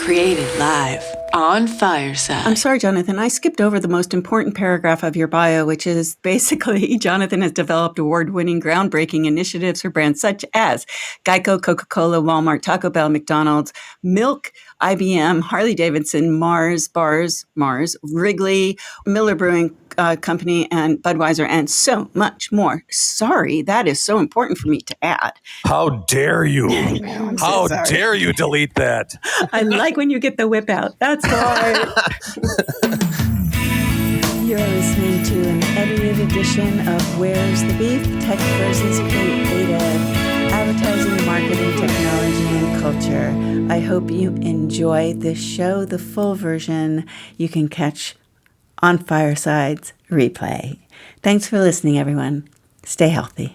Created live on Fireside. I'm sorry, Jonathan. I skipped over the most important paragraph of your bio, which is basically Jonathan has developed award-winning, groundbreaking initiatives for brands such as GEICO, Coca-Cola, Walmart, Taco Bell, McDonald's, Milk, IBM, Harley-Davidson, Mars, Wrigley, Miller Brewing Company, and Budweiser, and so much more. Sorry, that is so important for me to add. How dare you? How dare you delete that? I like when you get the whip out. That's why. You're listening to an edited edition of Where's the Beef? Tech versus Creative, Advertising, Marketing, Technology, and Culture. I hope you enjoy this show. The full version you can catch on Fireside's replay. Thanks for listening, everyone. Stay healthy.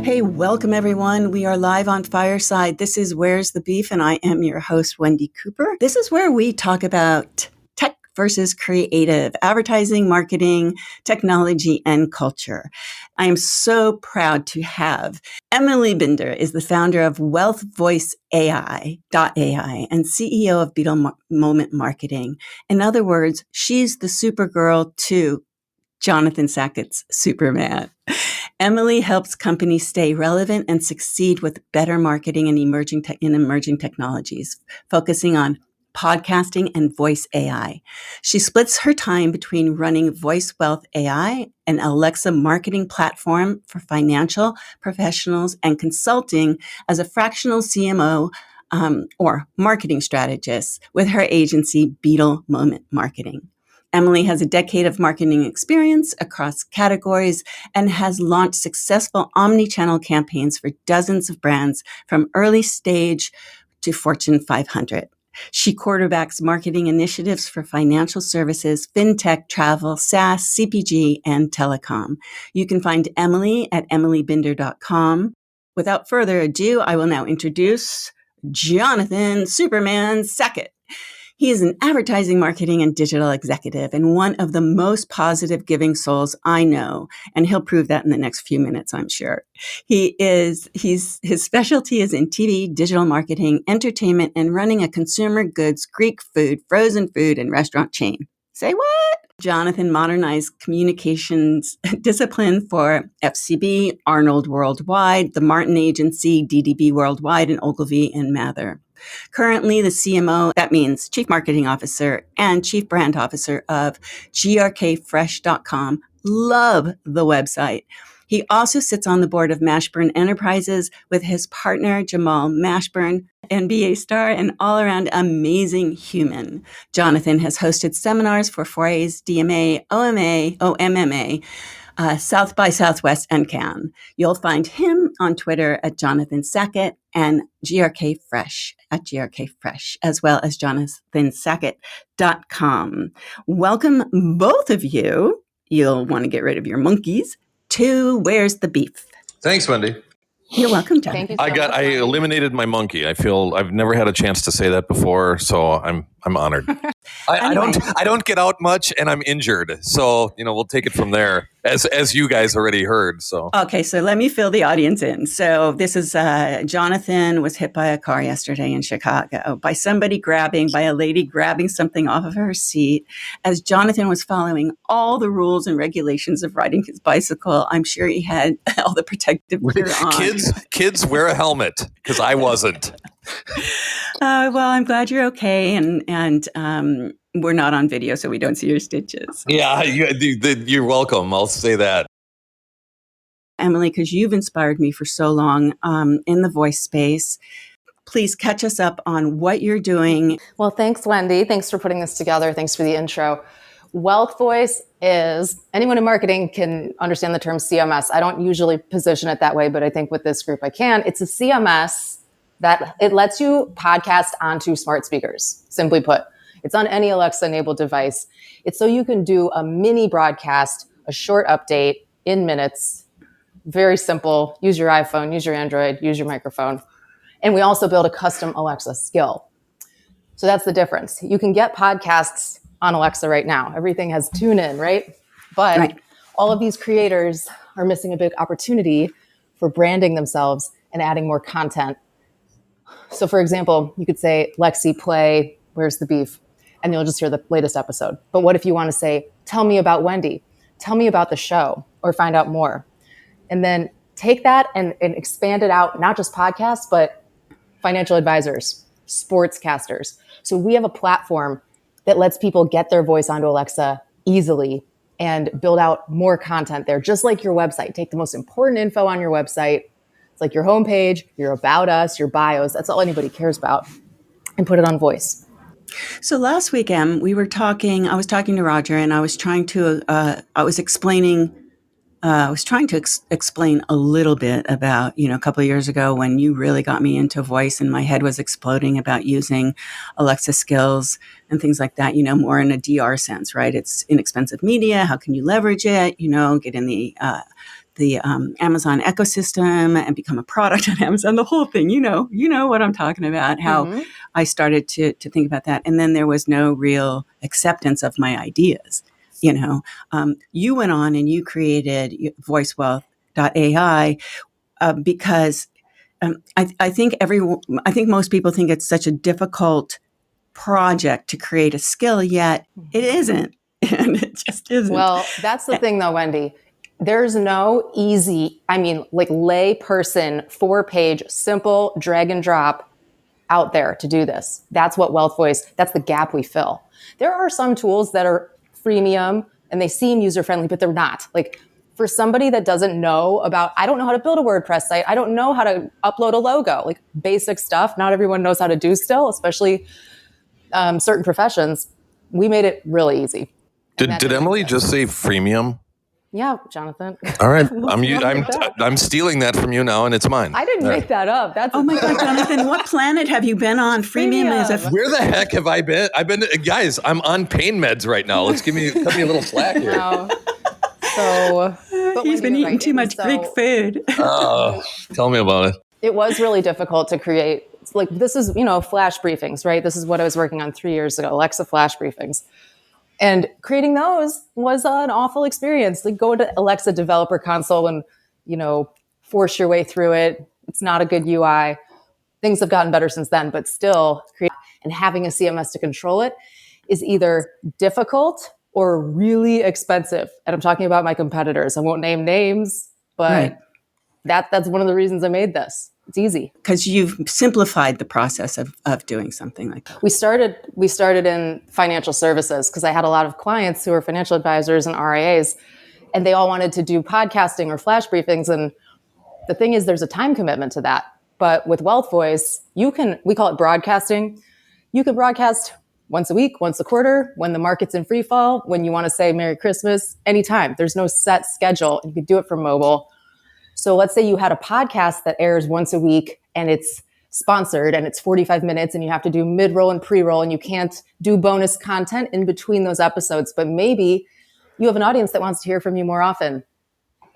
Hey, welcome, everyone. We are live on Fireside. This is Where's the Beef? And I am your host, Wendy Cooper. This is where we talk about tech versus creative, advertising, marketing, technology, and culture. I am so proud to have Emily Binder is the founder of Wealth Voice AI and CEO of Beetle Moment Marketing. In other words, she's the Supergirl to Jonathan Sackett's Superman. Emily helps companies stay relevant and succeed with better marketing and emerging technologies, focusing on podcasting and voice AI. She splits her time between running Voice Wealth AI, an Alexa marketing platform for financial professionals, and consulting as a fractional CMO or marketing strategist with her agency, Beetle Moment Marketing. Emily has a decade of marketing experience across categories and has launched successful omni-channel campaigns for dozens of brands from early stage to Fortune 500. She quarterbacks marketing initiatives for financial services, fintech, travel, SaaS, CPG, and telecom. You can find Emily at emilybinder.com. Without further ado, I will now introduce Jonathan Superman Sackett. He is an advertising, marketing, and digital executive and one of the most positive giving souls I know. And he'll prove that in the next few minutes, I'm sure. His specialty is in TV, digital marketing, entertainment, and running a consumer goods, Greek food, frozen food, and restaurant chain. Say what? Jonathan modernized communications discipline for FCB, Arnold Worldwide, the Martin Agency, DDB Worldwide, and Ogilvy and Mather. Currently, the CMO, that means Chief Marketing Officer and Chief Brand Officer of grkfresh.com. Love the website. He also sits on the board of Mashburn Enterprises with his partner, Jamal Mashburn, NBA star and all-around amazing human. Jonathan has hosted seminars for Forays, DMA, OMMA, South by Southwest, and Cannes. You'll find him on Twitter at Jonathan Sackett and GRK Fresh at GRK Fresh, as well as jonathansackett.com. Welcome, both of you. You'll want to get rid of your monkeys to Where's the Beef? Thanks, Wendy. You're welcome, Jonathan. Thank you so much. I eliminated my monkey. I feel I've never had a chance to say that before, so I'm honored. I don't get out much, and I'm injured, so we'll take it from there, as you guys already heard. So okay, so let me fill the audience in. So this is Jonathan was hit by a car yesterday in Chicago by a lady grabbing something off of her seat. As Jonathan was following all the rules and regulations of riding his bicycle, I'm sure he had all the protective gear on. Kids wear a helmet, because I wasn't. Well, I'm glad you're okay, and we're not on video, so we don't see your stitches. Yeah, you're welcome. I'll say that. Emily, because you've inspired me for so long in the voice space. Please catch us up on what you're doing. Well, thanks, Wendy. Thanks for putting this together. Thanks for the intro. Wealth Voice is, anyone in marketing can understand the term CMS. I don't usually position it that way, but I think with this group I can. It's a CMS that it lets you podcast onto smart speakers, simply put. It's on any Alexa-enabled device. It's so you can do a mini broadcast, a short update in minutes. Very simple. Use your iPhone, use your Android, use your microphone. And we also build a custom Alexa skill. So that's the difference. You can get podcasts on Alexa right now. Everything has tune in, right? But all of these creators are missing a big opportunity for branding themselves and adding more content. So for example, you could say, Lexi, play where's the beef? And you'll just hear the latest episode. But what if you want to say, tell me about Wendy, tell me about the show, or find out more? And then take that and expand it out, not just podcasts, but financial advisors, sportscasters. So we have a platform that lets people get their voice onto Alexa easily and build out more content there, just like your website. Take the most important info on your website. It's like your homepage, your about us, your bios. That's all anybody cares about. And put it on voice. So last weekend I was talking to Roger, and I was trying to explain a little bit about, a couple of years ago when you really got me into voice and my head was exploding about using Alexa skills and things like that, more in a DR sense, right? It's inexpensive media. How can you leverage it? Get in the Amazon ecosystem and become a product on Amazon, the whole thing, you know what I'm talking about, how I started to think about that. And then there was no real acceptance of my ideas. You went on and you created voicewealth.ai because I think most people think it's such a difficult project to create a skill, yet it isn't. And it just isn't. Well, that's the thing though, Wendy. There's no easy, lay person, 4-page, simple drag and drop out there to do this. That's what Wealth Voice, that's the gap we fill. There are some tools that are freemium and they seem user-friendly, but they're not. For somebody that doesn't know about, I don't know how to build a WordPress site. I don't know how to upload a logo, basic stuff. Not everyone knows how to do still, especially certain professions. We made it really easy. Did Emily just say freemium? Yeah, Jonathan. All right, I'm stealing that from you now, and it's mine. I didn't make that up. Oh my God, Jonathan! What planet have you been on? Freemium is Where the heck have I been? Guys. I'm on pain meds right now. Cut me a little slack here. No. So, he's been eating too much Greek food. Oh, tell me about it. It was really difficult to create. This is flash briefings, right? This is what I was working on 3 years ago. Alexa flash briefings. And creating those was an awful experience. Go to Alexa Developer Console and, force your way through it. It's not a good UI. Things have gotten better since then, but still, and having a CMS to control it is either difficult or really expensive. And I'm talking about my competitors. I won't name names, but that's one of the reasons I made this. It's easy. Because you've simplified the process of doing something like that. We started in financial services because I had a lot of clients who were financial advisors and RIAs, and they all wanted to do podcasting or flash briefings. And the thing is, there's a time commitment to that. But with Wealth Voice, we call it broadcasting. You can broadcast once a week, once a quarter, when the market's in free fall, when you want to say Merry Christmas, anytime. There's no set schedule. You could do it from mobile. So let's say you had a podcast that airs once a week and it's sponsored and it's 45 minutes and you have to do mid-roll and pre-roll and you can't do bonus content in between those episodes. But maybe you have an audience that wants to hear from you more often.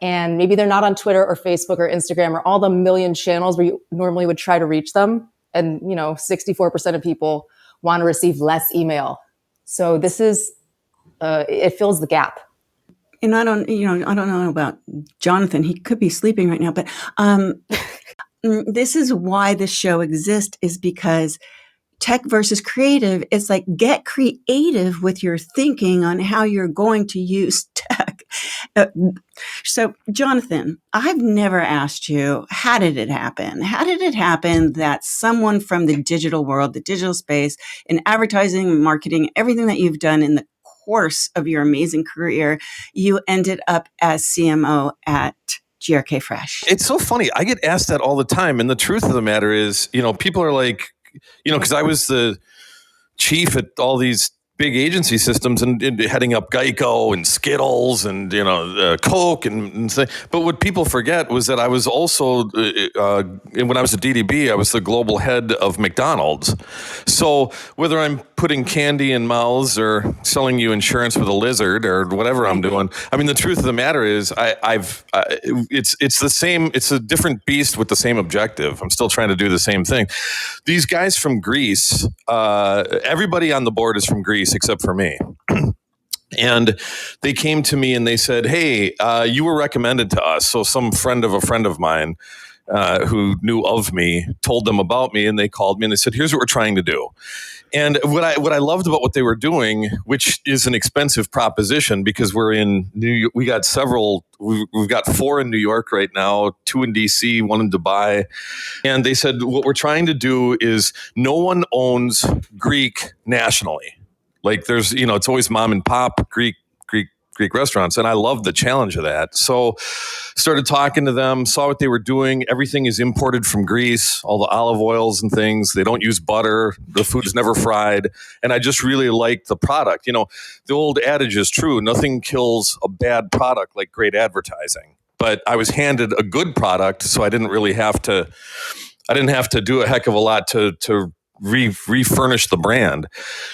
And maybe they're not on Twitter or Facebook or Instagram or all the million channels where you normally would try to reach them. And, 64% of people want to receive less email. So this is, it fills the gap. And I don't know about Jonathan. He could be sleeping right now, but this is why this show exists, is because tech versus creative, it's like, get creative with your thinking on how you're going to use tech. So Jonathan, I've never asked you, how did it happen? How did it happen that someone from the digital world, the digital space, in advertising, marketing, everything that you've done in the course of your amazing career, you ended up as CMO at GRK Fresh? It's so funny. I get asked that all the time. And the truth of the matter is, people are like, because I was the chief at all these big agency systems and heading up GEICO and Skittles and, Coke and but what people forget was that I was also, when I was at DDB, I was the global head of Mcdonald's. So whether I'm putting candy in mouths or selling you insurance with a lizard or whatever I'm doing, the truth of the matter is it's the same, it's a different beast with the same objective. I'm still trying to do the same thing. These guys from Greece, everybody on the board is from Greece except for me. And they came to me and they said, hey, you were recommended to us. So some friend of a friend of mine who knew of me, told them about me, and they called me and they said, "Here's what we're trying to do." And what I loved about what they were doing, which is an expensive proposition because we're in New York, we got several. We've got 4 in New York right now, 2 in DC, 1 in Dubai, and they said what we're trying to do is no one owns Greek nationally. Like there's, it's always mom and pop Greek restaurants. And I loved the challenge of that. So started talking to them, saw what they were doing. Everything is imported from Greece, all the olive oils and things. They don't use butter. The food is never fried. And I just really liked the product. The old adage is true. Nothing kills a bad product like great advertising. But I was handed a good product, so I didn't have to do a heck of a lot to refurnish the brand.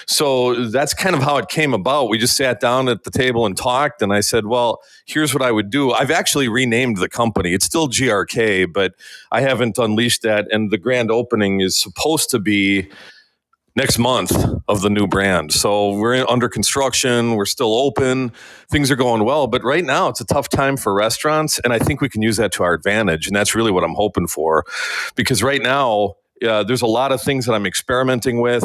So that's kind of how it came about. We just sat down at the table and talked, and I said, well, here's what I would do. I've actually renamed the company. It's still GRK, but I haven't unleashed that. And the grand opening is supposed to be next month of the new brand. So we're under construction. We're still open. Things are going well. But right now it's a tough time for restaurants. And I think we can use that to our advantage. And that's really what I'm hoping for. Because right now, there's a lot of things that I'm experimenting with.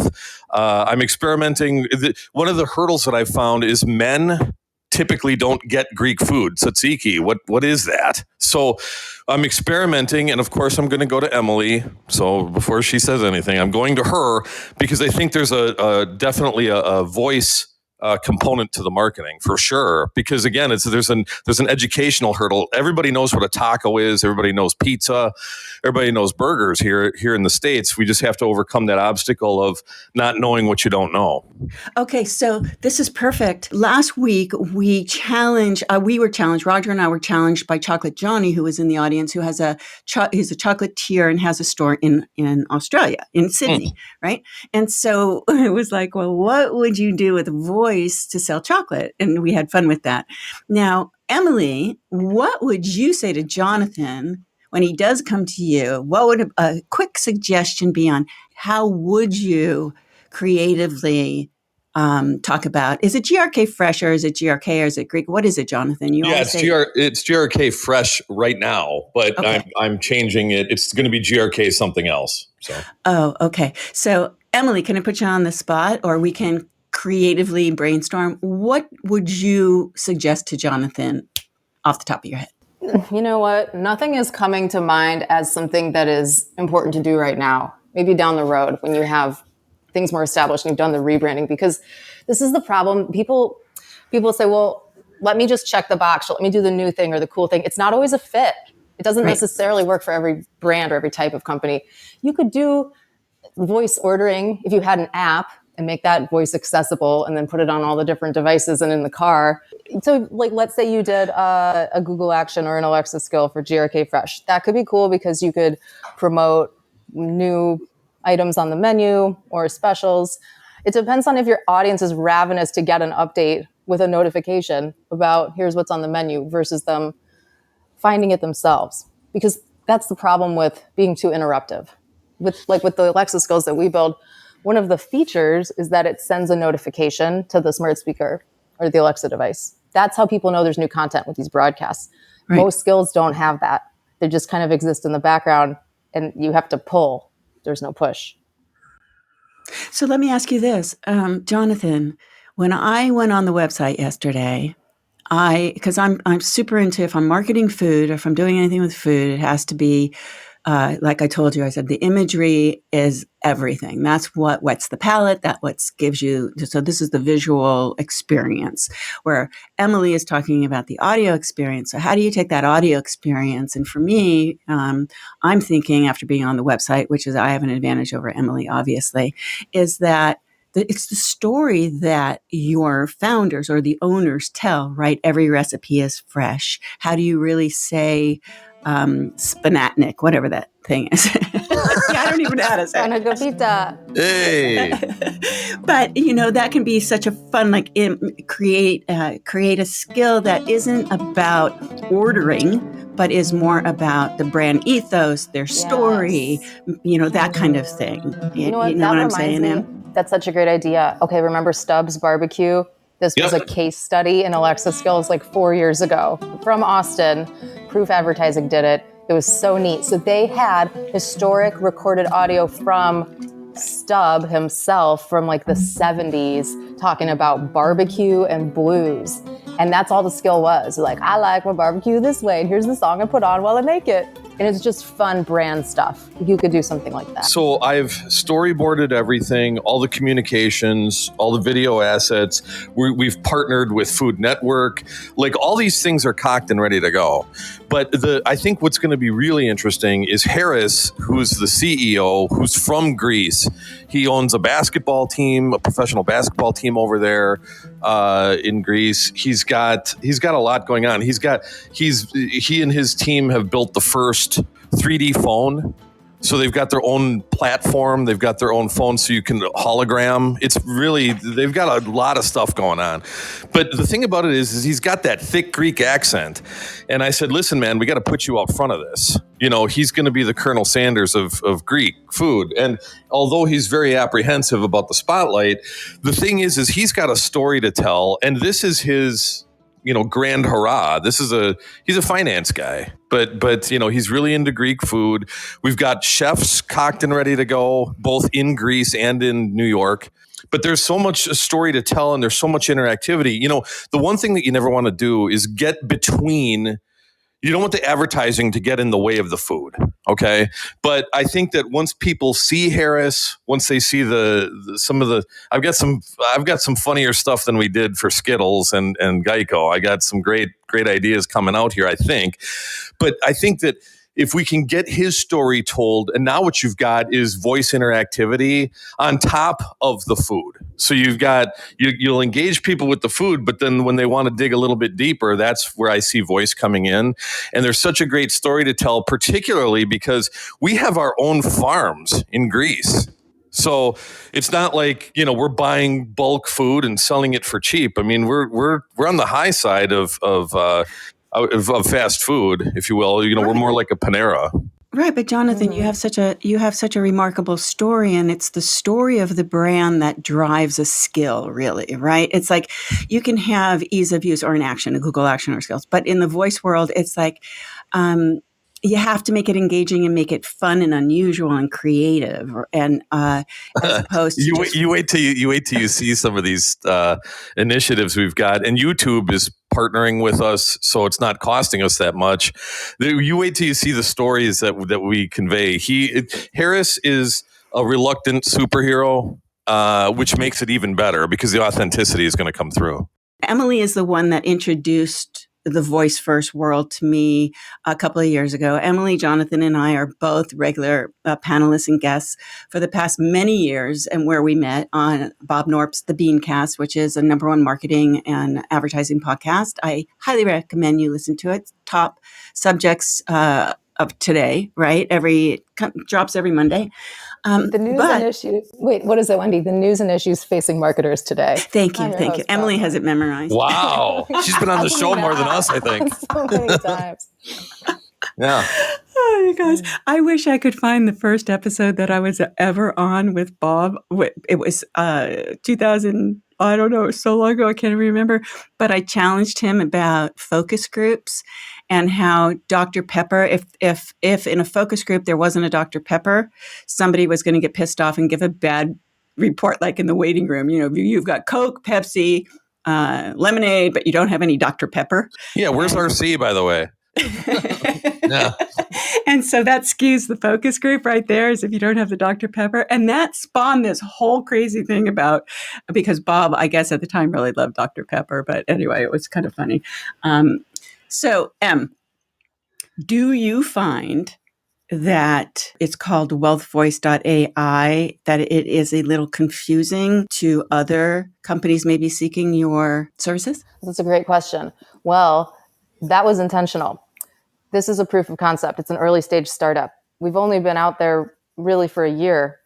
One of the hurdles that I found is men typically don't get Greek food. Tzatziki, what is that? So I'm experimenting, and of course I'm going to go to Emily. So before she says anything, I'm going to her because I think there's definitely a voice component to the marketing for sure. Because again, there's an educational hurdle. Everybody knows what a taco is. Everybody knows pizza. Everybody knows burgers here in the States. We just have to overcome that obstacle of not knowing what you don't know. Okay, so this is perfect. Last week we were challenged. Roger and I were challenged by Chocolate Johnny, who was in the audience, who has he's a chocolatier and has a store in Australia, in Sydney, right? And so it was like, well, what would you do with voice to sell chocolate? And we had fun with that. Now, Emily, what would you say to Jonathan when he does come to you? What would a quick suggestion be on how would you creatively talk about? Is it GRK Fresh or is it GRK or is it Greek? What is it, Jonathan? It's GRK Fresh right now, but okay. I'm changing it. It's going to be GRK something else. So. Oh, okay. So Emily, can I put you on the spot, or we can creatively brainstorm? What would you suggest to Jonathan off the top of your head? You know what? Nothing is coming to mind as something that is important to do right now. Maybe down the road when you have things more established and you've done the rebranding, because this is the problem. People say, well, let me just check the box. Let me do the new thing or the cool thing. It's not always a fit. It doesn't necessarily work for every brand or every type of company. You could do voice ordering if you had an app and make that voice accessible and then put it on all the different devices and in the car. So like, let's say you did a Google action or an Alexa skill for GRK Fresh. That could be cool because you could promote new items on the menu or specials. It depends on if your audience is ravenous to get an update with a notification about here's what's on the menu versus them finding it themselves. Because that's the problem with being too interruptive. With the Alexa skills that we build, one of the features is that it sends a notification to the smart speaker or the Alexa device. That's how people know there's new content with these broadcasts. Right. Most skills don't have that. They just kind of exist in the background and you have to pull. There's no push. So let me ask you this, Jonathan, when I went on the website yesterday, because I'm super into, if I'm marketing food or if I'm doing anything with food, it has to be, like I told you, I said, the imagery is everything. That's what whets the palate. That what gives you. So this is the visual experience, where Emily is talking about the audio experience. So how do you take that audio experience? And for me, I'm thinking after being on the website, which is I have an advantage over Emily, obviously, is that it's the story that your founders or the owners tell, right? Every recipe is fresh. How do you really say spinatnik, whatever that thing is? I don't even know how to say it. Hey. But, that can be such a fun, create a skill that isn't about ordering, but is more about the brand ethos, their story, that kind of thing. You know what I'm saying, Em? That's such a great idea. Okay, remember Stubs Barbecue? This was a case study in Alexa skills 4 years ago from Austin. Proof Advertising did it. It was so neat. So they had historic recorded audio from Stub himself from like the 70s talking about barbecue and blues. And that's all the skill was. Like, I like my barbecue this way, and here's the song I put on while I make it. And it's just fun brand stuff. You could do something like that. So I've storyboarded everything, all the communications, all the video assets. We've partnered with Food Network. Like, all these things are cocked and ready to go. But I think what's going to be really interesting is Harris, who's the CEO, who's from Greece. He owns a basketball team, a professional basketball team over there in Greece. He's got a lot going on. He and his team have built the first 3D phone. So they've got their own platform. They've got their own phone so you can hologram. They've got a lot of stuff going on. But the thing about it is he's got that thick Greek accent. And I said, listen, man, we got to put you out front of this. You know, he's going to be the Colonel Sanders of Greek food. And although he's very apprehensive about the spotlight, the thing is he's got a story to tell. And this is his, grand hurrah. He's a finance guy, but he's really into Greek food. We've got chefs cocked and ready to go, both in Greece and in New York. But there's so much story to tell, and there's so much interactivity. The one thing that you never want to do is get between. You don't want the advertising to get in the way of the food, okay? But I think that once people see Harris, once they see I've got some funnier stuff than we did for Skittles and GEICO. I got some great ideas coming out here, I think. But I think that if we can get his story told, and now what you've got is voice interactivity on top of the food. So you'll engage people with the food, but then when they want to dig a little bit deeper, that's where I see voice coming in. And there's such a great story to tell, particularly because we have our own farms in Greece. So it's not like, we're buying bulk food and selling it for cheap. I mean, we're on the high side of fast food, if you will. We're more like a Panera. Right, but Jonathan, you have such a remarkable story, and it's the story of the brand that drives a skill, really, right? It's like you can have ease of use or an action, a Google action or skills, but in the voice world, it's like you have to make it engaging and make it fun and unusual and creative, and as opposed to you wait till you see some of these initiatives we've got, and YouTube is partnering with us, so it's not costing us that much. You wait till you see the stories that we convey. Harris is a reluctant superhero, which makes it even better because the authenticity is going to come through. Emily is the one that introduced the voice first world to me a couple of years ago. Emily, Jonathan, and I are both regular panelists and guests for the past many years, and where we met on Bob Norp's The Beancast, which is a #1 marketing and advertising podcast. I highly recommend you listen to it. Top subjects of today, right? Drops every Monday. The news and issues. Wait, what is it, Wendy? The news and issues facing marketers today. Thank you. Emily has it memorized. Wow. She's been on the show more than us, I think. So many times. Yeah. Oh, you guys. I wish I could find the first episode that I was ever on with Bob. It was 2000, I don't know, it was so long ago, I can't remember. But I challenged him about focus groups and how Dr. Pepper, if in a focus group there wasn't a Dr. Pepper, somebody was going to get pissed off and give a bad report, like in the waiting room. You've got Coke, Pepsi, lemonade, but you don't have any Dr. Pepper. Yeah, where's RC, by the way? Yeah. And so that skews the focus group right there, is if you don't have the Dr. Pepper. And that spawned this whole crazy thing because Bob, I guess at the time, really loved Dr. Pepper. But anyway, it was kind of funny. So, do you find that it's called wealthvoice.ai, that it is a little confusing to other companies maybe seeking your services? That's a great question. Well, that was intentional. This is a proof of concept. It's an early stage startup. We've only been out there really for a year.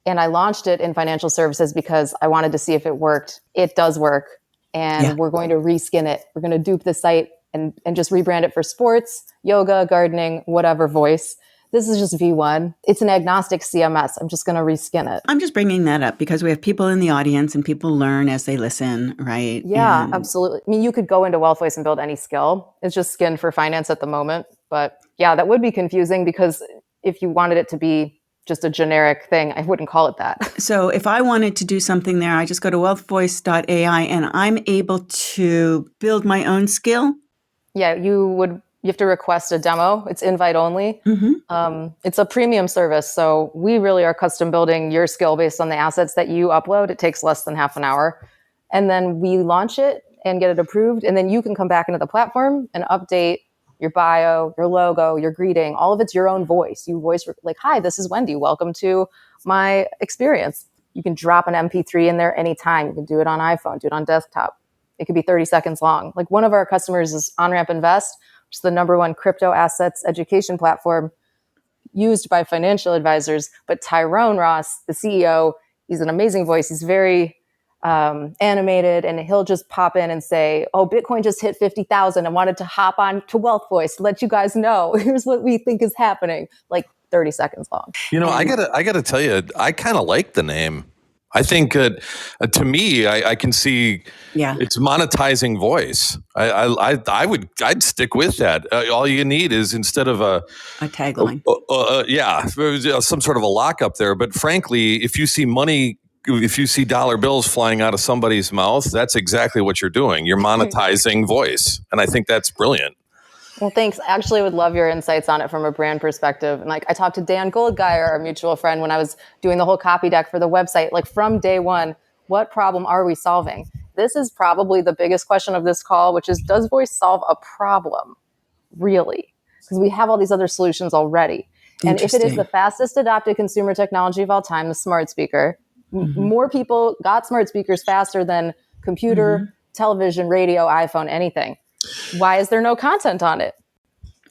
And I launched it in financial services because I wanted to see if it worked. It does work. And we're going to reskin it. We're going to dupe the site and just rebrand it for sports, yoga, gardening, whatever voice. This is just V1. It's an agnostic CMS. I'm just going to reskin it. I'm just bringing that up because we have people in the audience and people learn as they listen, right? Yeah, absolutely. I mean, you could go into Wealth Voice and build any skill. It's just skinned for finance at the moment, but yeah, that would be confusing because if you wanted it to be just a generic thing, I wouldn't call it that. So if I wanted to do something there, I just go to wealthvoice.ai and I'm able to build my own skill. Yeah, you have to request a demo. It's invite only. It's a premium service. So we really are custom building your skill based on the assets that you upload. It takes less than half an hour. And then we launch it and get it approved. And then you can come back into the platform and update your bio, your logo, your greeting. All of it's your own voice. You voice like, hi, this is Wendy. Welcome to my experience. You can drop an MP3 in there anytime. You can do it on iPhone, do it on desktop. It could be 30 seconds long. Like one of our customers is OnRamp Invest, which is the #1 crypto assets education platform used by financial advisors. But Tyrone Ross, the CEO, he's an amazing voice. He's very animated, and he'll just pop in and say, oh, Bitcoin just hit 50,000. I wanted to hop on to Wealth Voice to let you guys know. Here's what we think is happening. Like 30 seconds long. I gotta tell you, I kind of like the name. I think to me, I can see it's monetizing voice. I'd stick with that. All you need is instead of a tagline, some sort of a lockup there. But frankly, if you see dollar bills flying out of somebody's mouth, that's exactly what you're doing. You're monetizing voice, and I think that's brilliant. Well, thanks. I actually would love your insights on it from a brand perspective. And like I talked to Dan Goldgeier, our mutual friend, when I was doing the whole copy deck for the website, like from day one, what problem are we solving? This is probably the biggest question of this call, which is, does voice solve a problem? Really? Because we have all these other solutions already. And if it is the fastest adopted consumer technology of all time, the smart speaker, more people got smart speakers faster than computer, television, radio, iPhone, anything. Why is there no content on it?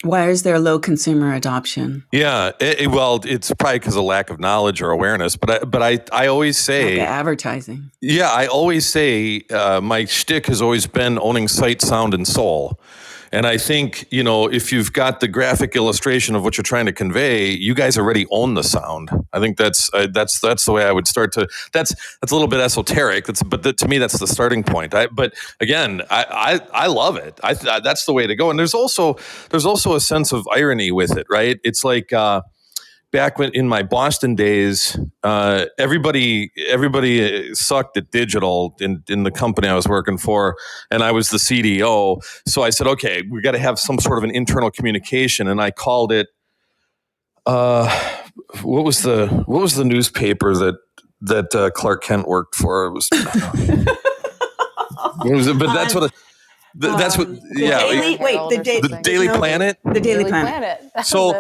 Why is there low consumer adoption? Yeah, it's probably because of lack of knowledge or awareness. But I always say advertising. Yeah, I always say my shtick has always been owning sight, sound, and soul. And I think, if you've got the graphic illustration of what you're trying to convey, you guys already own the sound. I think that's the way I would start to. That's a little bit esoteric. To me, that's the starting point. But again, I love it. That's the way to go. And there's also a sense of irony with it, right? It's like back when in my Boston days, everybody sucked at digital in the company I was working for, and I was the CDO. So I said, okay, we got to have some sort of an internal communication, and I called it. What was the newspaper that Clark Kent worked for? It was. But that's what. That's what. The Daily Planet. The Daily Planet. So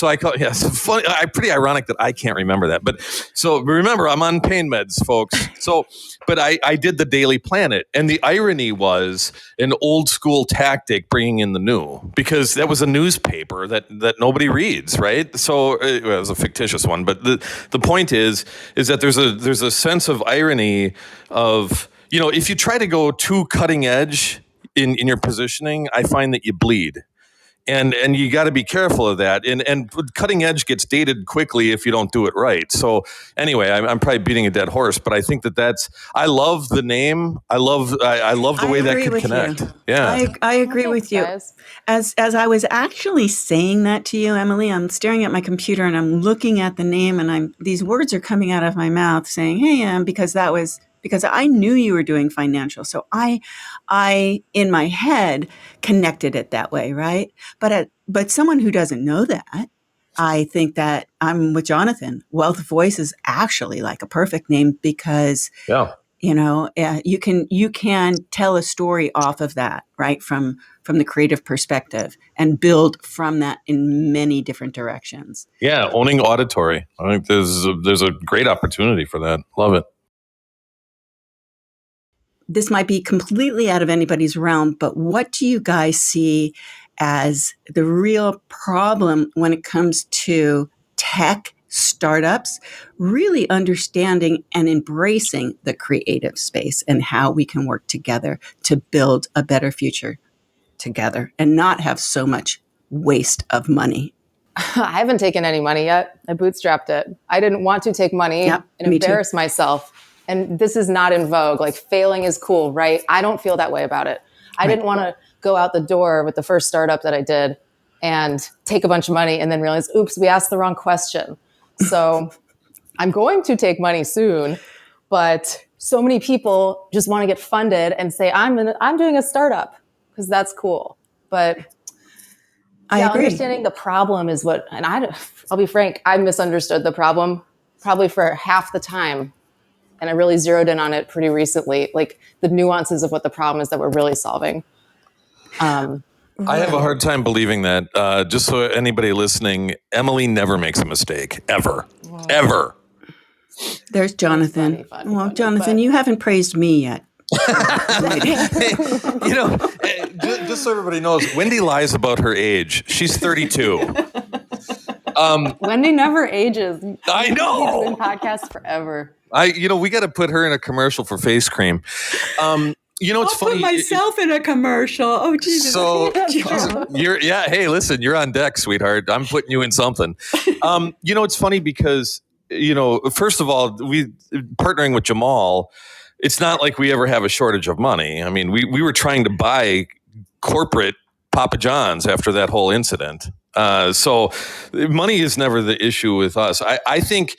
I call it. Yes, funny. Pretty ironic that I can't remember that. But so remember, I'm on pain meds, folks. So, but I did the Daily Planet, and the irony was an old school tactic bringing in the new, because that was a newspaper that nobody reads, right? So it was a fictitious one, but the point is that there's a sense of irony of, if you try to go too cutting edge in your positioning, I find that you bleed. And you got to be careful of that. And cutting edge gets dated quickly if you don't do it right. So anyway, I'm probably beating a dead horse, but I think I love the name. I love the way that could connect. Yeah, I agree with you. Guys. As I was actually saying that to you, Emily, I'm staring at my computer and I'm looking at the name, and these words are coming out of my mouth saying, "Hey, because I knew you were doing financial. So I in my head connected it that way, right? But someone who doesn't know that, I think that I'm with Jonathan. Wealth Voice is actually like a perfect name because you can tell a story off of that, right? From the creative perspective and build from that in many different directions. Yeah, owning auditory. I think there's a great opportunity for that. Love it. This might be completely out of anybody's realm, but what do you guys see as the real problem when it comes to tech startups really understanding and embracing the creative space and how we can work together to build a better future together and not have so much waste of money? I haven't taken any money yet. I bootstrapped it. I didn't want to take money and embarrass myself. And this is not in vogue. Like, failing is cool, right? I don't feel that way about it. I didn't want to go out the door with the first startup that I did and take a bunch of money and then realize, oops, we asked the wrong question. So I'm going to take money soon, but so many people just want to get funded and say, I'm doing a startup because that's cool. But I agree. Understanding the problem is what, and I'll be frank, I misunderstood the problem probably for half the time. And I really zeroed in on it pretty recently, like the nuances of what the problem is that we're really solving. I have a hard time believing that. Just so anybody listening, Emily never makes a mistake, ever. Ever. There's Jonathan. Well, Jonathan, you haven't praised me yet. You know, just so everybody knows, Wendy lies about her age. She's 32. Wendy never ages. I know. She's doing podcasts forever. We got to put her in a commercial for face cream. It's funny. Put myself in a commercial. Oh, Jesus. So hey, listen, you're on deck, sweetheart. I'm putting you in something. It's funny because, first of all, we partnering with Jamal, it's not like we ever have a shortage of money. I mean, we were trying to buy corporate Papa John's after that whole incident. So money is never the issue with us. I think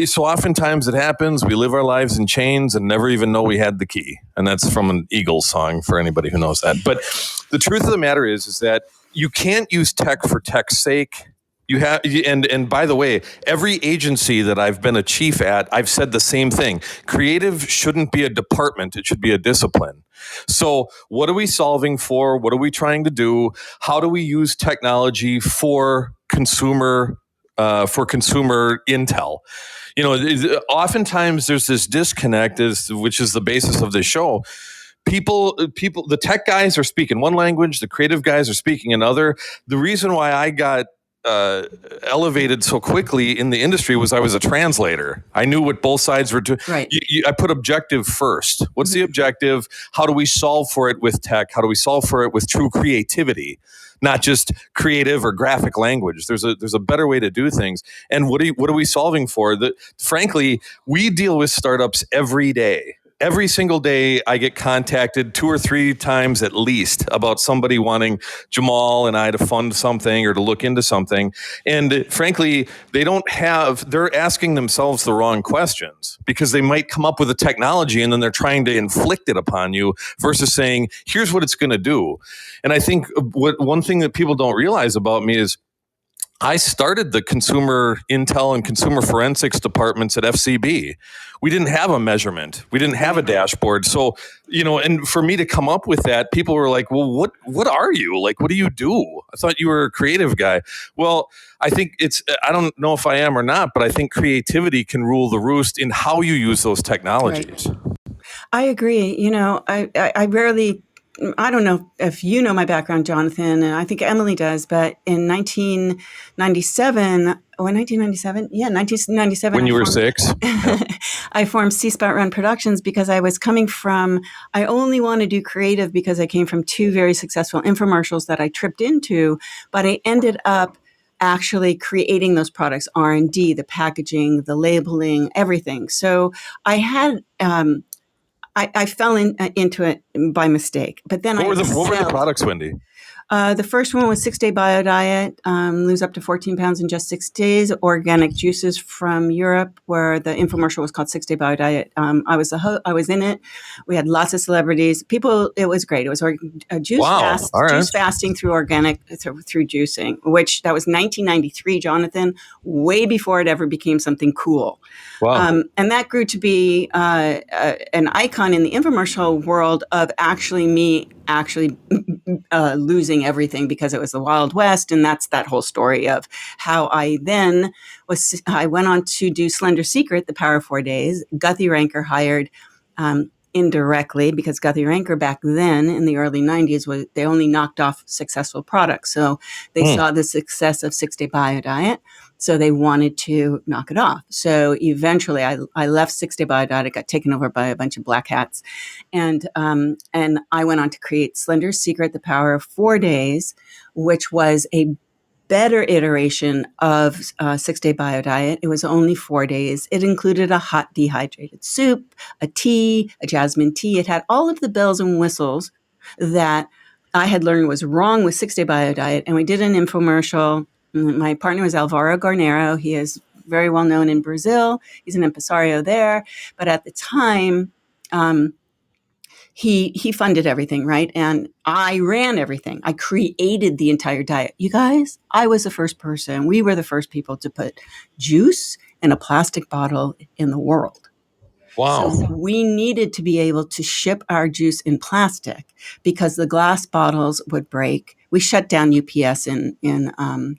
so oftentimes it happens. We live our lives in chains and never even know we had the key. And that's from an Eagles song for anybody who knows that. But the truth of the matter is that you can't use tech for tech's sake. You have, and by the way, every agency that I've been a chief at, I've said the same thing. Creative shouldn't be a department. It should be a discipline. So what are we solving for? What are we trying to do? How do we use technology for consumer intel? Oftentimes there's this disconnect, which is the basis of this show. People, the tech guys are speaking one language, the creative guys are speaking another. The reason why I got elevated so quickly in the industry was I was a translator. I knew what both sides were doing. Right. I put objective first. What's the objective? How do we solve for it with tech? How do we solve for it with true creativity? Not just creative or graphic language. There's a better way to do things. And what are we solving for? Frankly, we deal with startups every day. Every single day, I get contacted 2 or 3 times at least about somebody wanting Jamal and I to fund something or to look into something. And frankly, they're asking themselves the wrong questions because they might come up with a technology and then they're trying to inflict it upon you versus saying, here's what it's going to do. And I think one thing that people don't realize about me is I started the consumer intel and consumer forensics departments at FCB. We didn't have a measurement. We didn't have a dashboard. So, and for me to come up with that, people were like, well, what are you? Like, what do you do? I thought you were a creative guy. Well, I think I don't know if I am or not, but I think creativity can rule the roost in how you use those technologies. Right. I agree. I rarely, I don't know if you know my background, Jonathan, and I think Emily does, but in 1997, Yeah, 1997. When you were 6? I formed C-Spout Run Productions because I was coming from, I only want to do creative because I came from 2 very successful infomercials that I tripped into, but I ended up actually creating those products, R&D, the packaging, the labeling, everything. So I had, I fell into it by mistake, but then what were the products, Wendy? The first one was 6-Day Bio Diet, lose up to 14 pounds in just 6 days. Organic juices from Europe, where the infomercial was called 6-Day Bio Diet. I was in it. We had lots of celebrities. It was great. It was juice fasting through organic through juicing, which that was 1993, Jonathan, way before it ever became something cool. Wow. And that grew to be an icon in the infomercial world of me losing everything because it was the Wild West. And that's that whole story of how I went on to do Slender Secret, The Power of 4 Days. Guthrie Ranker hired indirectly because Guthrie Ranker back then in the early 90s they only knocked off successful products. So they saw the success of 6-Day Bio Diet. So they wanted to knock it off. So eventually I left 6-Day Bio Diet. It got taken over by a bunch of black hats. And I went on to create Slender Secret, The Power of 4 Days, which was a better iteration of 6-Day Bio Diet. It was only 4 days. It included a hot dehydrated soup, a tea, a jasmine tea. It had all of the bells and whistles that I had learned was wrong with 6-Day Bio Diet. And we did an infomercial. My partner was Alvaro Garnero. He is very well known in Brazil. He's an impresario there. But at the time, he funded everything, right? And I ran everything. I created the entire diet. You guys, I was the first person. We were the first people to put juice in a plastic bottle in the world. Wow. So we needed to be able to ship our juice in plastic because the glass bottles would break. We shut down UPS in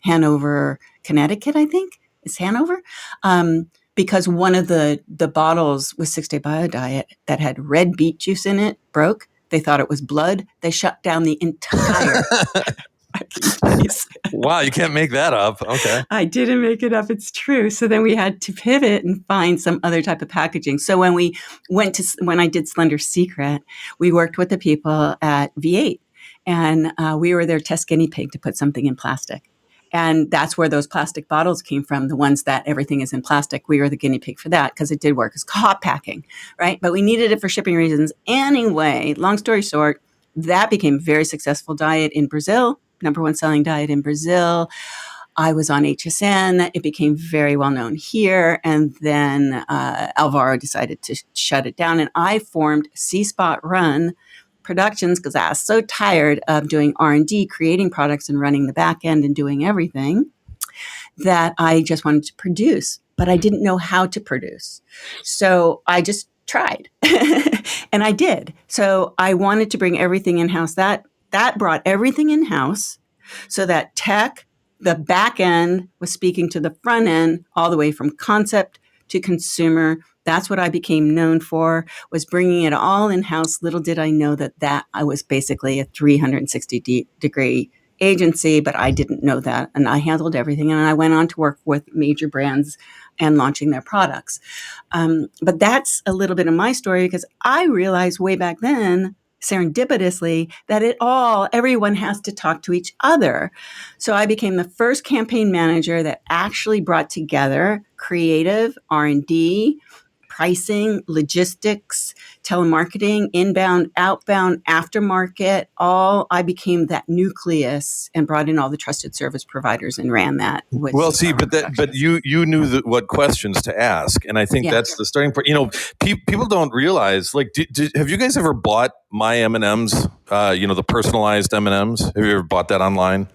Hanover, Connecticut, I think. It's Hanover. Because one of the bottles with 6-Day Bio Diet that had red beet juice in it broke. They thought it was blood. They shut down the entire place. Wow, you can't make that up. Okay. I didn't make it up. It's true. So then we had to pivot and find some other type of packaging. So when I did Slender Secret, we worked with the people at V8 and we were their test guinea pig to put something in plastic. And that's where those plastic bottles came from, the ones that everything is in plastic. We were the guinea pig for that because it did work. It's hot packing, right? But we needed it for shipping reasons. Anyway, long story short, that became a very successful diet in Brazil, #1 selling diet in Brazil. I was on HSN. It became very well known here. And then Alvaro decided to shut it down. And I formed C-Spot Run Productions because I was so tired of doing R&D, creating products and running the back end and doing everything that I just wanted to produce, but I didn't know how to produce. So I just tried and I did. So I wanted to bring everything in-house. That brought everything in-house so that tech, the back end was speaking to the front end all the way from concept to consumer. That's what I became known for, was bringing it all in-house. Little did I know that I was basically a 360-degree agency, but I didn't know that. And I handled everything. And I went on to work with major brands and launching their products. But that's a little bit of my story because I realized way back then, serendipitously, that everyone has to talk to each other. So I became the first campaign manager that actually brought together creative, R&D, pricing, logistics, telemarketing, inbound, outbound, aftermarket, I became that nucleus and brought in all the trusted service providers and ran that. But you knew what questions to ask. And I think that's the starting point. People don't realize, have you guys ever bought my M&Ms, the personalized M&Ms? Have you ever bought that online?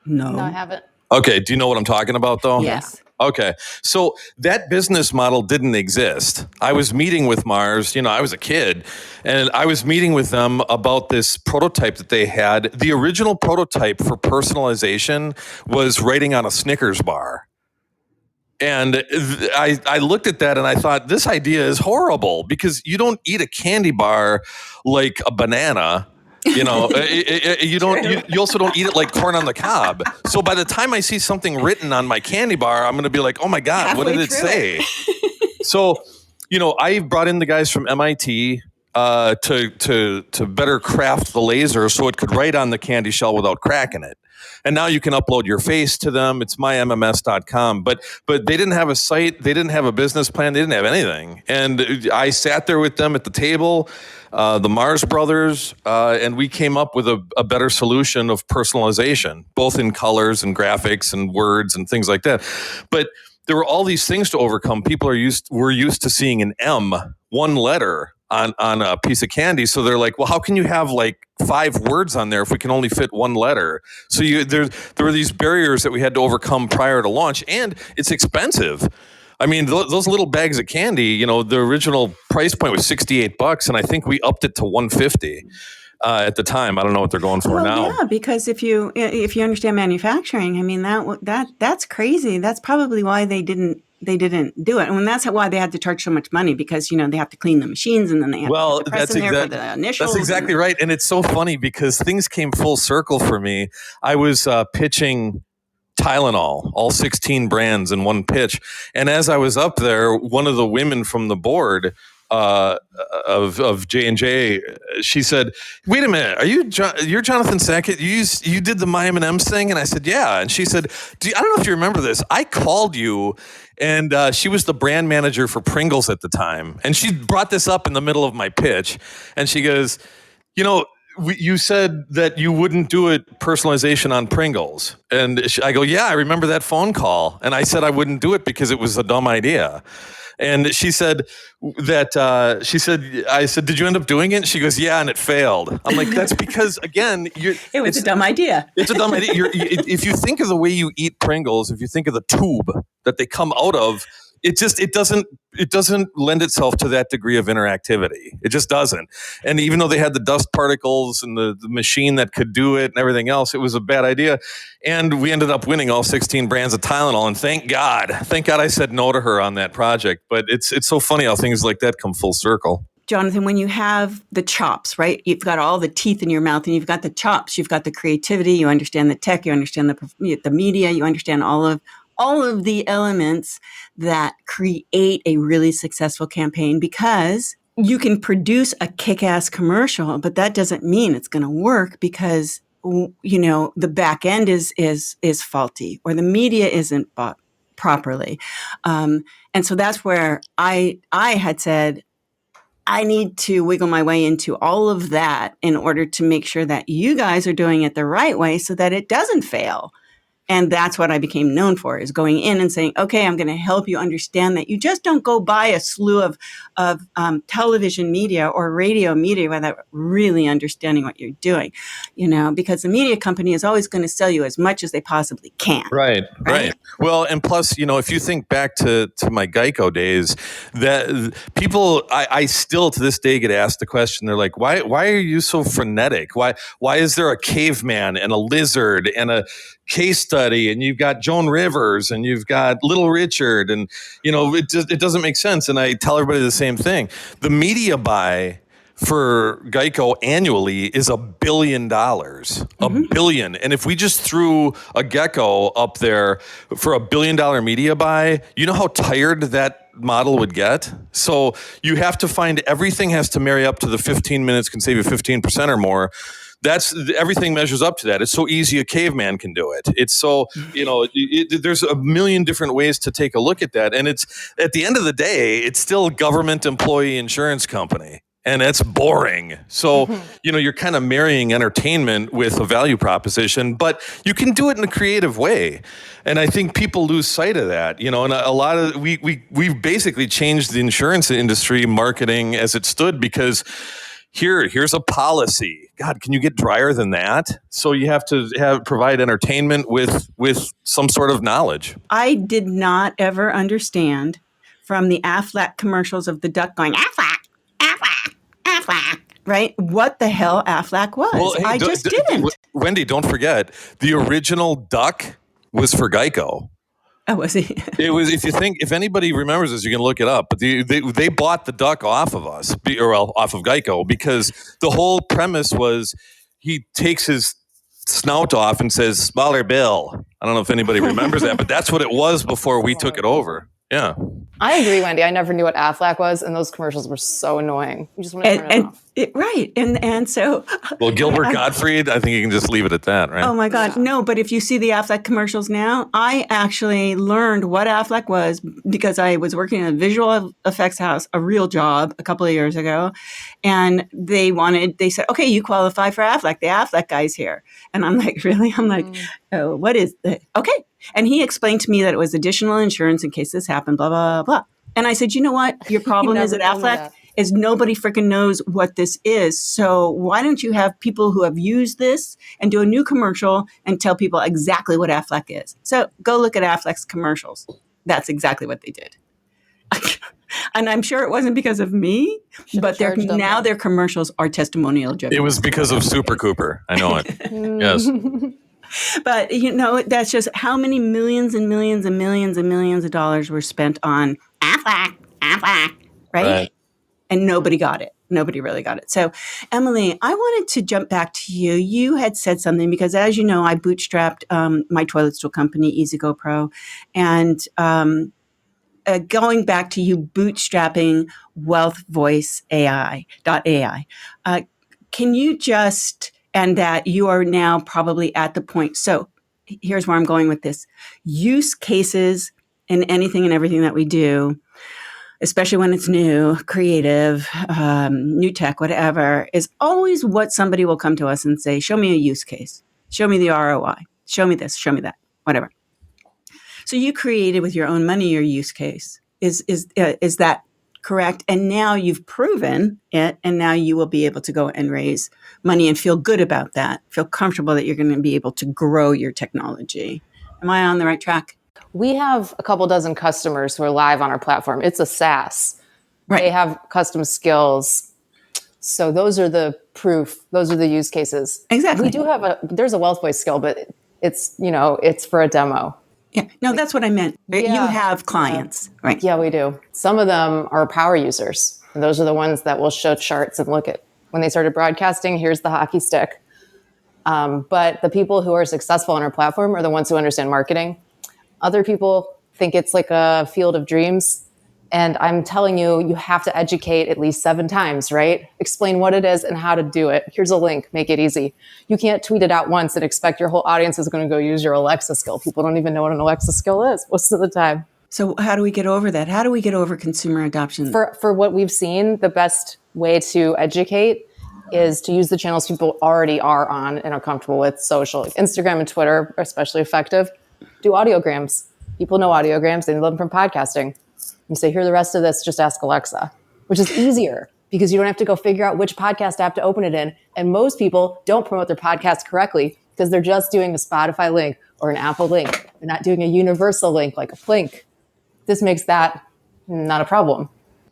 No, I haven't. Okay. Do you know what I'm talking about though? Yes. Okay. So that business model didn't exist. I was meeting with Mars, I was a kid, and I was meeting with them about this prototype that they had. The original prototype for personalization was writing on a Snickers bar. And I looked at that and I thought, this idea is horrible because you don't eat a candy bar like a banana. You also don't eat it like corn on the cob. So by the time I see something written on my candy bar, I'm going to be like, oh my God, what did it say? So, I brought in the guys from MIT to better craft the laser so it could write on the candy shell without cracking it. And now you can upload your face to them. It's mymms.com. But they didn't have a site. They didn't have a business plan. They didn't have anything. And I sat there with them at the table, the Mars brothers, and we came up with a better solution of personalization, both in colors and graphics and words and things like that. But there were all these things to overcome. People were used to seeing an M, one letter, on a piece of candy. So they're like, well, how can you have 5 words on there if we can only fit one letter? So there were these barriers that we had to overcome prior to launch, and it's expensive. I mean, those little bags of candy, the original price point was $68, and I think we upped it to $150 at the time. I don't know what they're going for now. Yeah, because if you understand manufacturing, I mean that's crazy. That's probably why they didn't do it. And that's why they had to charge so much money because, they have to clean the machines and then they have to put the press in there for the initials. That's exactly right. And it's so funny because things came full circle for me. I was pitching Tylenol, all 16 brands in one pitch. And as I was up there, one of the women from the board of J&J, she said, "Wait a minute, you're Jonathan Sackett? You did the My M&M's thing?" And I said, "Yeah." And she said, I don't know if you remember this. I called you, and she was the brand manager for Pringles at the time, and she brought this up in the middle of my pitch, and she goes, you said that you wouldn't do it personalization on Pringles. And I go, yeah, I remember that phone call. And I said I wouldn't do it because it was a dumb idea. And she said I said, did you end up doing it? She goes, yeah, and it failed. I'm like, that's because, again, it was a dumb idea. It's a dumb idea. If you think of the way you eat Pringles, if you think of the tube that they come out of, it doesn't lend itself to that degree of interactivity. It just doesn't. And even though they had the dust particles and the machine that could do it and everything else, it was a bad idea. And we ended up winning all 16 brands of Tylenol. And thank God I said no to her on that project. But it's so funny how things like that come full circle. Jonathan, when you have the chops, right? You've got all the teeth in your mouth and you've got the chops, you've got the creativity, you understand the tech, you understand the media, you understand all of the elements that create a really successful campaign, because you can produce a kick-ass commercial, but that doesn't mean it's going to work because, the back end is faulty or the media isn't bought properly. And so that's where I had said, I need to wiggle my way into all of that in order to make sure that you guys are doing it the right way so that it doesn't fail. And that's what I became known for, is going in and saying, okay, I'm going to help you understand that you just don't go buy a slew of television media or radio media without really understanding what you're doing, because the media company is always going to sell you as much as they possibly can. Right. Well, and plus, if you think back to my GEICO days, that people, I still to this day get asked the question. They're like, why are you so frenetic? Why is there a caveman and a lizard and a case study, and you've got Joan Rivers and you've got Little Richard, and it doesn't make sense. And I tell everybody the same thing. The media buy for GEICO annually is $1 billion, $1 billion. And if we just threw a gecko up there for $1 billion media buy, you know how tired that model would get? So you have to find, everything has to marry up to the 15 minutes can save you 15% or more. That's everything measures up to that. It's so easy a caveman can do it. It's so, there's a million different ways to take a look at that. And it's, at the end of the day, it's still a government employee insurance company. And it's boring. So, you're kind of marrying entertainment with a value proposition, but you can do it in a creative way. And I think people lose sight of that, and a lot of, we've basically changed the insurance industry marketing as it stood, because here's a policy. God, can you get drier than that? So you have to provide entertainment with some sort of knowledge. I did not ever understand from the Aflac commercials of the duck going, Aflac, Aflac, Aflac, right? What the hell Aflac was. Well, hey, I just didn't. Wendy, don't forget, the original duck was for GEICO. Oh, was he? It was. If anybody remembers this, you can look it up. But they bought the duck off of us, off of GEICO, because the whole premise was he takes his snout off and says, "Smaller bill." I don't know if anybody remembers that, but that's what it was before we took it over. Yeah. I agree, Wendy. I never knew what Aflac was, and those commercials were so annoying. You just want to turn it off. Right. And so... Well, Gilbert Gottfried, I think you can just leave it at that, right? Oh, my God. Yeah. No, but if you see the Aflac commercials now, I actually learned what Aflac was because I was working in a visual effects house, a real job, a couple of years ago. And they said, okay, you qualify for Aflac. The Aflac guy's here. And I'm like, really? I'm like, oh, what is that? Okay. And he explained to me that it was additional insurance in case this happened, blah, blah, blah. And I said, you know what? Your problem is at Aflac is nobody freaking knows what this is. So why don't you have people who have used this and do a new commercial and tell people exactly what Aflac is? So go look at Aflac's commercials. That's exactly what they did. And I'm sure it wasn't because of me, but their commercials are testimonial judgment. It was because of Super Cooper. I know it. Yes. But, that's just how many millions and millions and millions and millions of dollars were spent on Aflac, right? And nobody got it. Nobody really got it. So, Emily, I wanted to jump back to you. You had said something because, as you know, I bootstrapped my toilet stool company, EasyGo Pro. And going back to you bootstrapping Wealth Voice AI. Can you just... And that you are now probably at the point. So here's where I'm going with this. Use cases in anything and everything that we do. especially when it's new, creative, new tech, whatever, is always what somebody will come to us and say, show me a use case, show me the ROI, show me this, show me that, whatever. So you created with your own money your use case. Is that correct? And now you've proven it, and now you will be able to go and raise money and feel good about that, feel comfortable that you're going to be able to grow your technology. Am I on the right track? We have a couple dozen customers who are live on our platform. It's a SaaS. Right. They have custom skills. So those are the proof. Those are the use cases. Exactly. We do have there's a Wealth Voice skill, but it's for a demo. Yeah, no, that's what I meant. Yeah. You have clients, right? Yeah, we do. Some of them are power users. And those are the ones that will show charts and look at when they started broadcasting, here's the hockey stick. But the people who are successful on our platform are the ones who understand marketing. Other people think it's like a field of dreams. And I'm telling you, you have to educate at least 7 times, right? Explain what it is and how to do it. Here's a link, make it easy. You can't tweet it out once and expect your whole audience is going to go use your Alexa skill. People don't even know what an Alexa skill is most of the time. So how do we get over that? How do we get over consumer adoption? For what we've seen, the best way to educate is to use the channels people already are on and are comfortable with. Social, Instagram and Twitter are especially effective. Do audiograms. People know audiograms. They know them from podcasting. You say, here, the rest of this, just ask Alexa, which is easier because you don't have to go figure out which podcast app to open it in. And most people don't promote their podcast correctly because they're just doing a Spotify link or an Apple link. They're not doing a universal link like a Plink. This makes that not a problem.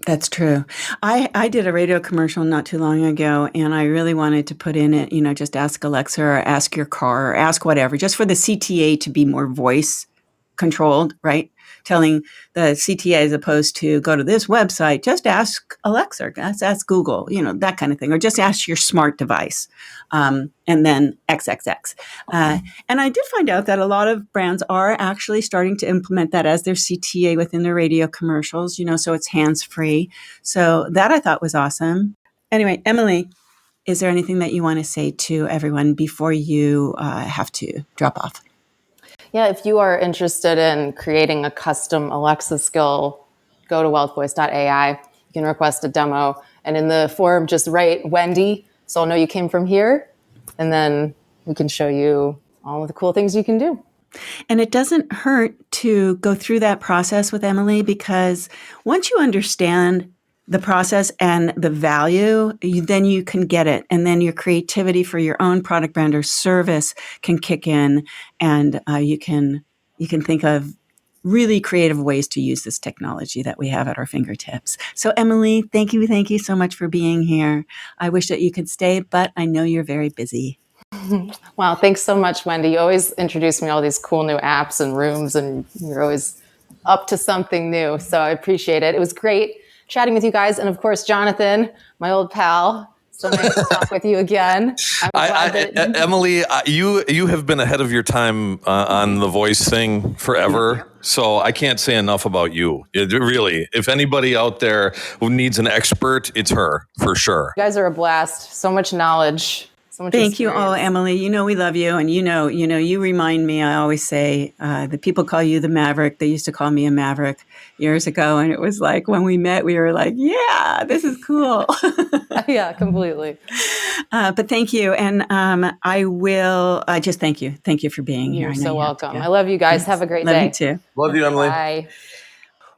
That's true. I did a radio commercial not too long ago, and I really wanted to put in it, just ask Alexa or ask your car or ask whatever, just for the CTA to be more voice controlled, right? Telling the CTA as opposed to go to this website, just ask Alexa, just ask Google, that kind of thing, or just ask your smart device, and then XXX. And I did find out that a lot of brands are actually starting to implement that as their CTA within their radio commercials, so it's hands-free. So that I thought was awesome. Anyway, Emily, is there anything that you want to say to everyone before you have to drop off? Yeah, if you are interested in creating a custom Alexa skill, go to wealthvoice.ai. You can request a demo. And in the form, just write Wendy, so I'll know you came from here. And then we can show you all of the cool things you can do. And it doesn't hurt to go through that process with Emily, because once you understand the process and the value, then you can get it. And then your creativity for your own product brand or service can kick in, and you can think of really creative ways to use this technology that we have at our fingertips. So Emily, thank you so much for being here. I wish that you could stay, but I know you're very busy. Wow, thanks so much, Wendy. You always introduce me to all these cool new apps and rooms, and you're always up to something new. So I appreciate it. It was great chatting with you guys. And of course, Jonathan, my old pal, so nice to talk with you again. Emily, you have been ahead of your time on the voice thing forever. So I can't say enough about you. Really, if anybody out there who needs an expert, it's her for sure. You guys are a blast. So much knowledge. Thank you all, Emily. We love you. And you remind me, I always say, the people call you the Maverick. They used to call me a Maverick years ago. And it was like, when we met, we were like, yeah, this is cool. Yeah, completely. But thank you. And I will just thank you. Thank you for being here. You're so welcome. I love you guys. Have a great day. Love you too. Love you, Emily. Bye.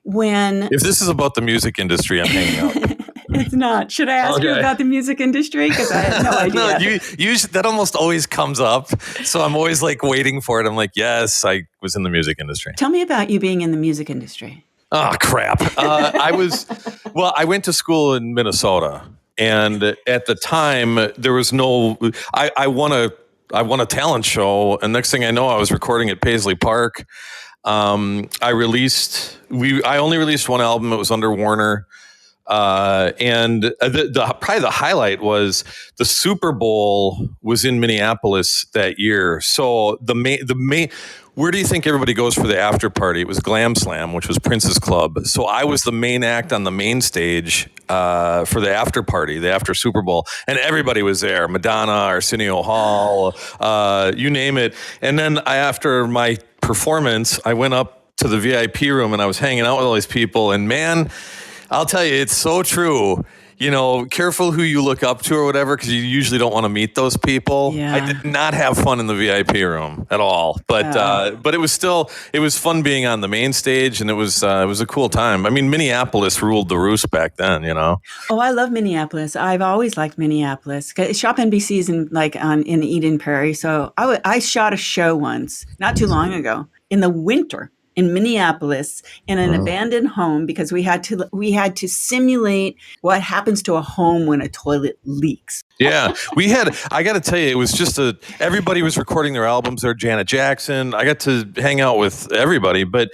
If this is about the music industry, I'm hanging out. It's not. Should I ask you about the music industry? Because I had no idea. No, that almost always comes up. So I'm always like waiting for it. I'm like, yes, I was in the music industry. Tell me about you being in the music industry. Oh, crap. I went to school in Minnesota. And at the time, there was I won a talent show. And next thing I know, I was recording at Paisley Park. I only released one album. It was under Warner. And probably the highlight was the Super Bowl was in Minneapolis that year. So the main, where do you think everybody goes for the after party? It was Glam Slam, which was Prince's club. So I was the main act on the main stage for the after party, the after Super Bowl, and everybody was there. Madonna, Arsenio Hall, you name it. And then after my performance, I went up to the VIP room and I was hanging out with all these people, and man, I'll tell you, it's so true. Careful who you look up to or whatever, because you usually don't want to meet those people. Yeah. I did not have fun in the VIP room at all, but it was fun being on the main stage, and it was a cool time. I mean, Minneapolis ruled the roost back then, Oh, I love Minneapolis. I've always liked Minneapolis. Shop NBC is in Eden Prairie, so I shot a show once, not too long ago, in the winter in Minneapolis in an abandoned home, because we had to simulate what happens to a home when a toilet leaks. Yeah, I got to tell you, it was just everybody was recording their albums there. Janet Jackson. I got to hang out with everybody, but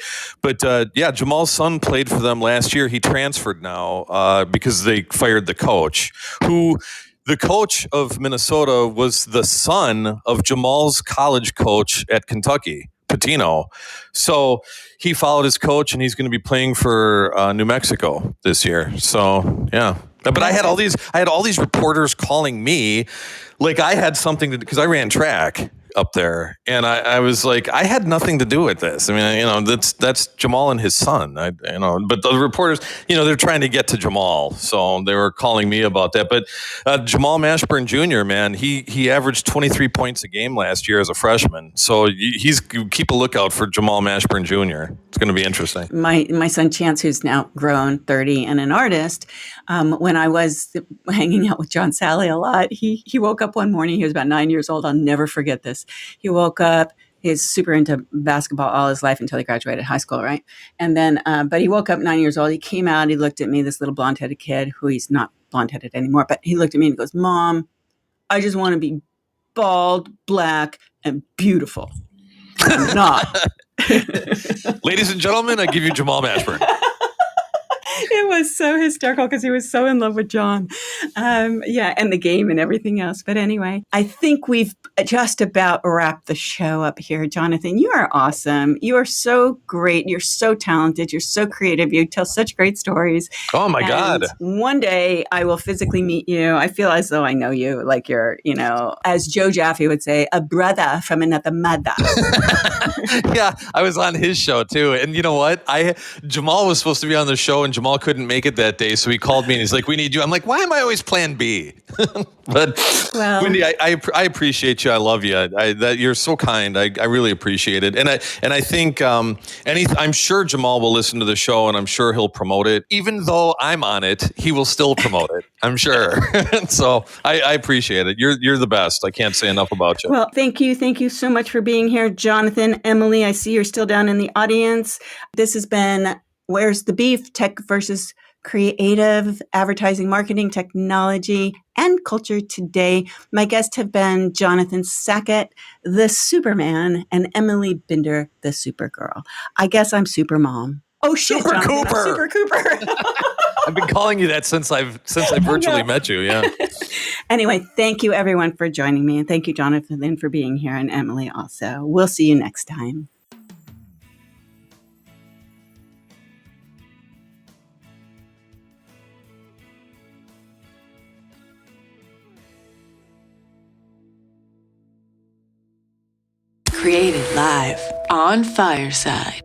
yeah, Jamal's son played for them last year. He transferred now because they fired the coach, the coach of Minnesota was the son of Jamal's college coach at Kentucky, Patino. So he followed his coach, and he's going to be playing for New Mexico this year. So yeah. But I had all these reporters calling me, like I had something to, because I ran track up there, and I was like, I had nothing to do with this. I mean, that's Jamal and his son. But the reporters, they're trying to get to Jamal, so they were calling me about that. But Jamal Mashburn Jr., man, he averaged 23 points a game last year as a freshman. So keep a lookout for Jamal Mashburn Jr. It's going to be interesting. My son Chance, who's now grown 30 and an artist, when I was hanging out with John Sally a lot, he woke up one morning. He was about 9 years old. I'll never forget this. He woke up. He's super into basketball all his life until he graduated high school, right? And then, but he woke up 9 years old. He came out. He looked at me, this little blonde-headed kid, who he's not blonde-headed anymore. But he looked at me and he goes, "Mom, I just want to be bald, black, and beautiful. I'm not." Ladies and gentlemen, I give you Jamal Mashburn. It was so hysterical because he was so in love with John. And the game and everything else. But anyway, I think we've just about wrapped the show up here. Jonathan, you are awesome. You are so great. You're so talented. You're so creative. You tell such great stories. Oh, my God. One day I will physically meet you. I feel as though I know you, like you're, as Joe Jaffe would say, a brother from another mother. Yeah, I was on his show too. And you know what? Jamal was supposed to be on the show, and Jamal couldn't make it that day. So he called me and he's like, "We need you." I'm like, "Why am I always plan B?" But Wendy, I appreciate you. I love you. That you're so kind. I really appreciate it. And I think I'm sure Jamal will listen to the show, and I'm sure he'll promote it. Even though I'm on it, he will still promote it. I'm sure. So I appreciate it. You're the best. I can't say enough about you. Well, thank you. Thank you so much for being here, Jonathan, Emily. I see you're still down in the audience. This has been Where's the Beef? Tech versus Creative, Advertising, Marketing, Technology, and Culture today. My guests have been Jonathan Sackett, the Superman, and Emily Binder, the Supergirl. I guess I'm Super Mom. Oh shit, Super Jonathan, Cooper. I'm Super Cooper. I've been calling you that since I've virtually met you. Yeah. Anyway, thank you everyone for joining me, and thank you, Jonathan, for being here, and Emily also. We'll see you next time. Created live on Fireside.